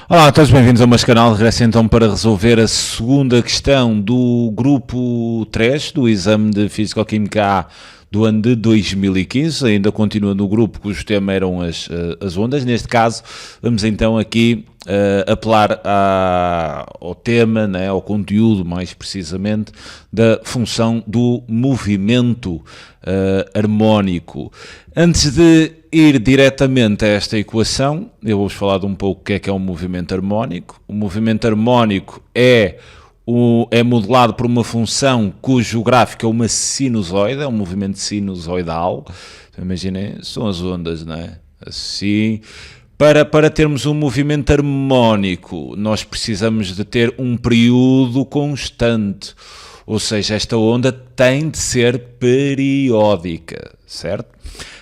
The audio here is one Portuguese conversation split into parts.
Olá, todos bem-vindos ao meu canal. Regresso então para resolver a segunda questão do grupo 3 do exame de Físico-Química A do ano de 2015. Ainda continua no grupo cujo tema eram as ondas. Neste caso, vamos então aqui apelar ao tema, né, ao conteúdo mais precisamente, da função do movimento harmónico. Antes de ir diretamente a esta equação, eu vou-vos falar de um pouco o que é um movimento harmónico. O movimento harmónico é modelado por uma função cujo gráfico é uma sinusoide, é um movimento sinusoidal. Então, imaginem, são as ondas, não é? Assim. Para termos um movimento harmónico, nós precisamos de ter um período constante. Ou seja, esta onda tem de ser periódica, certo?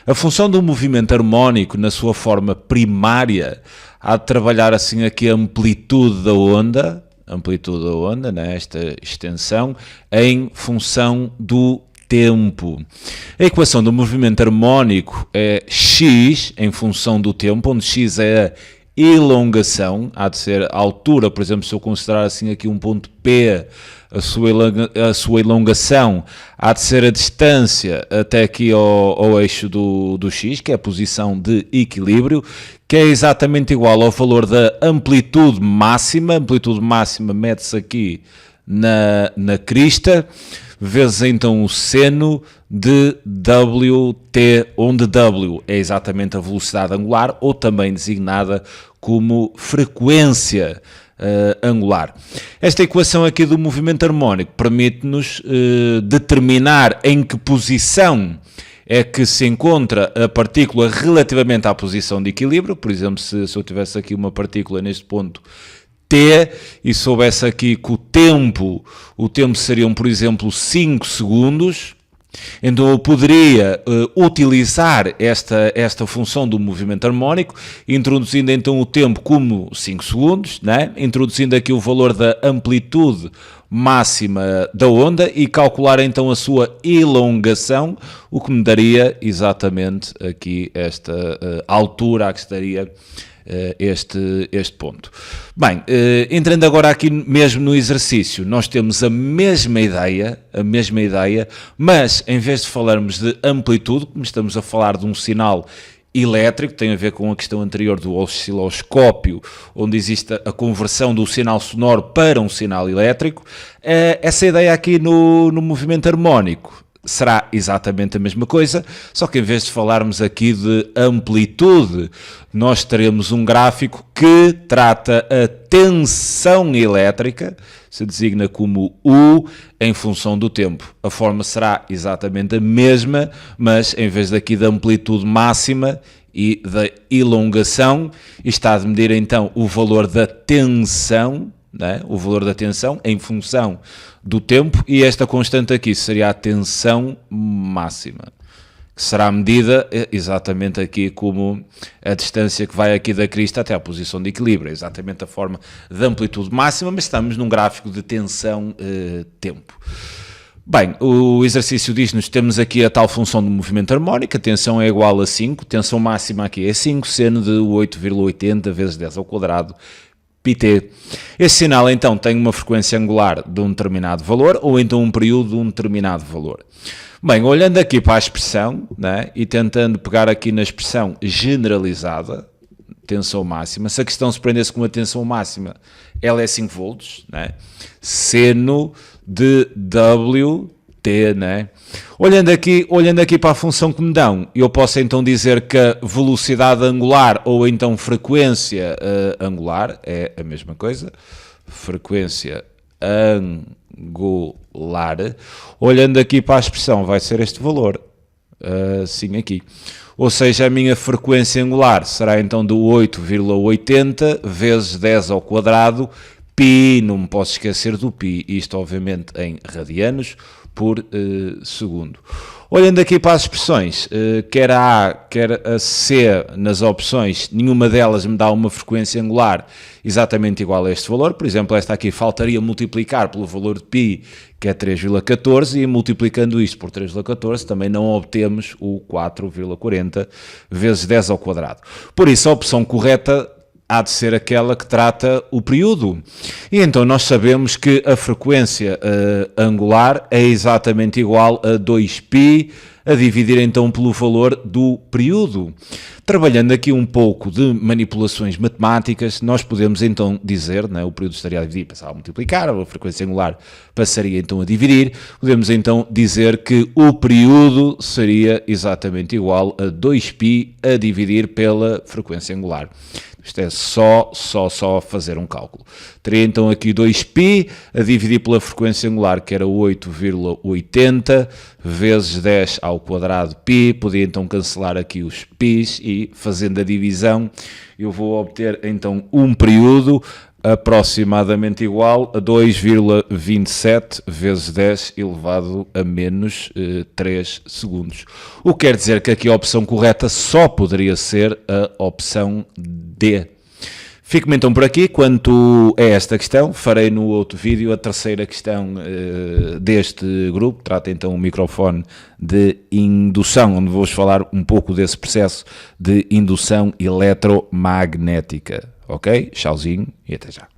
A função do movimento harmónico, na sua forma primária, há de trabalhar assim aqui a amplitude da onda, né? Esta extensão, em função do tempo. A equação do movimento harmónico é x em função do tempo, onde x é a elongação, há de ser a altura, por exemplo, se eu considerar assim aqui um ponto P, a sua elongação há de ser a distância até aqui ao eixo do x, que é a posição de equilíbrio, que é exatamente igual ao valor da amplitude máxima. A amplitude máxima mede-se aqui na crista, vezes então o seno de Wt, onde W é exatamente a velocidade angular, ou também designada como frequência angular. Esta equação aqui do movimento harmónico permite-nos determinar em que posição é que se encontra a partícula relativamente à posição de equilíbrio. Por exemplo, se eu tivesse aqui uma partícula neste ponto T e soubesse aqui que o tempo seriam, por exemplo, 5 segundos, então eu poderia utilizar esta função do movimento harmónico, introduzindo então o tempo como 5 segundos, né? Introduzindo aqui o valor da amplitude máxima da onda e calcular então a sua elongação, o que me daria exatamente aqui esta altura a que estaria este ponto. Bem, entrando agora aqui mesmo no exercício, nós temos a mesma ideia, mas em vez de falarmos de amplitude, como estamos a falar de um sinal elétrico, tem a ver com a questão anterior do osciloscópio, onde existe a conversão do sinal sonoro para um sinal elétrico, essa ideia aqui no movimento harmónico será exatamente a mesma coisa, só que em vez de falarmos aqui de amplitude, nós teremos um gráfico que trata a tensão elétrica, se designa como U em função do tempo. A forma será exatamente a mesma, mas em vez daqui da amplitude máxima e da elongação, está a medir então o valor da tensão, né? O valor da tensão em função do tempo, e esta constante aqui seria a tensão máxima, que será medida exatamente aqui como a distância que vai aqui da crista até à posição de equilíbrio, exatamente a forma de amplitude máxima, mas estamos num gráfico de tensão-tempo. Bem, o exercício diz-nos que temos aqui a tal função do movimento harmónico, a tensão é igual a 5, tensão máxima aqui é 5, seno de 8,80 vezes 10 ao quadrado, πt. Este sinal então tem uma frequência angular de um determinado valor, ou então um período de um determinado valor. Bem, olhando aqui para a expressão, né, e tentando pegar aqui na expressão generalizada, tensão máxima, se a questão se prendesse com a tensão máxima, ela é 5 volts, né, seno de Wt, né? Olhando aqui para a função que me dão, eu posso então dizer que a velocidade angular ou então frequência angular é a mesma coisa, frequência angular, olhando aqui para a expressão vai ser este valor, assim aqui. Ou seja, a minha frequência angular será então de 8,80 vezes 10 ao quadrado, π, não me posso esquecer do π, isto obviamente em radianos por segundo. Olhando aqui para as expressões, quer a A, quer a C nas opções, nenhuma delas me dá uma frequência angular exatamente igual a este valor. Por exemplo, esta aqui faltaria multiplicar pelo valor de π, que é 3,14, e multiplicando isto por 3,14 também não obtemos o 4,40 vezes 10 ao quadrado. Por isso, a opção correta há de ser aquela que trata o período. E então nós sabemos que a frequência angular é exatamente igual a 2π, a dividir então pelo valor do período. Trabalhando aqui um pouco de manipulações matemáticas, nós podemos então dizer, né, o período estaria a dividir, passava a multiplicar, a frequência angular passaria então a dividir, podemos então dizer que o período seria exatamente igual a 2π a dividir pela frequência angular. Isto é só fazer um cálculo. Teria então aqui 2π a dividir pela frequência angular, que era 8,80 vezes 10 ao quadrado π. Podia então cancelar aqui os π's e, fazendo a divisão, eu vou obter então um período aproximadamente igual a 2,27 vezes 10 elevado a menos 3 segundos. O que quer dizer que aqui a opção correta só poderia ser a opção D. Fico-me então por aqui. Quanto a esta questão, farei no outro vídeo a terceira questão deste grupo. Trata então o microfone de indução, onde vou-vos falar um pouco desse processo de indução eletromagnética. Ok? Tchauzinho e até já.